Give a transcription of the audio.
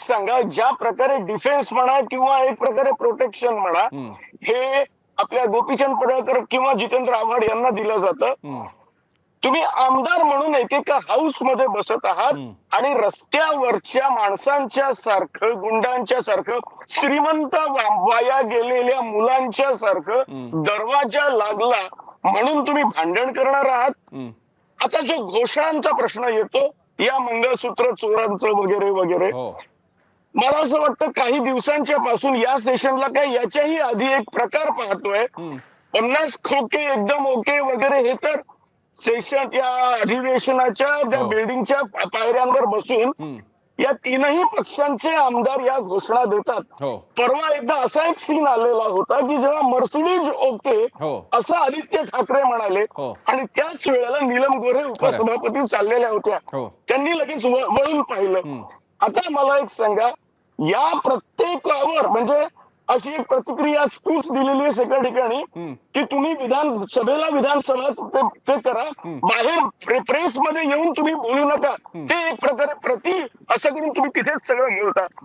एक सांगा, ज्या प्रकारे डिफेन्स म्हणा किंवा एक प्रकारे प्रोटेक्शन म्हणा, हं, हे आपल्या गोपीचंद पडळकर किंवा जितेंद्र आव्हाड यांना दिलं जातं. हं, तुम्ही आमदार म्हणून एकेका हाऊस मध्ये बसत आहात हं. आणि रस्त्यावरच्या माणसांच्या सारखं, गुंडांच्या सारखं, श्रीमंत वाया गेलेल्या मुलांच्या सारखं हं. दरवाजा लागला म्हणून तुम्ही भांडण करणार आहात. हं. आता जो घोषणांचा प्रश्न येतो, या मंगळसूत्र चोरांचं वगैरे वगैरे, हो. मला असं वाटतं काही दिवसांच्या पासून या सेशनला काय याच्याही आधी एक प्रकार पाहतोय. हं. 50 खोके एकदम ओके वगैरे, हे तर सेशन या अधिवेशनाच्या त्या हो. बिल्डिंगच्या पायऱ्यांवर बसून हं. या तीनही पक्षांचे आमदार या घोषणा देतात. हो. परवा एकदा असा एक सीन आलेला होता की जेव्हा मर्सिडीज ओके हो. असं आदित्य ठाकरे म्हणाले हो. आणि त्याच वेळेला नीलम गोऱ्हे उपसभापती चाललेल्या होत्या, हो. त्यांनी लगेच वळून पाहिलं. हं. आता मला एक सांगा, या प्रत्येकावर म्हणजे अशी एक प्रतिक्रिया तूच दिलेली आहे सगळ्या ठिकाणी हं. की तुम्ही विधानसभेला विधानसभा ते करा, बाहेर प्रेसमध्ये येऊन तुम्ही बोलू नका. ते एक प्रकारे असं करून तुम्ही तिथेच सगळं मिळता.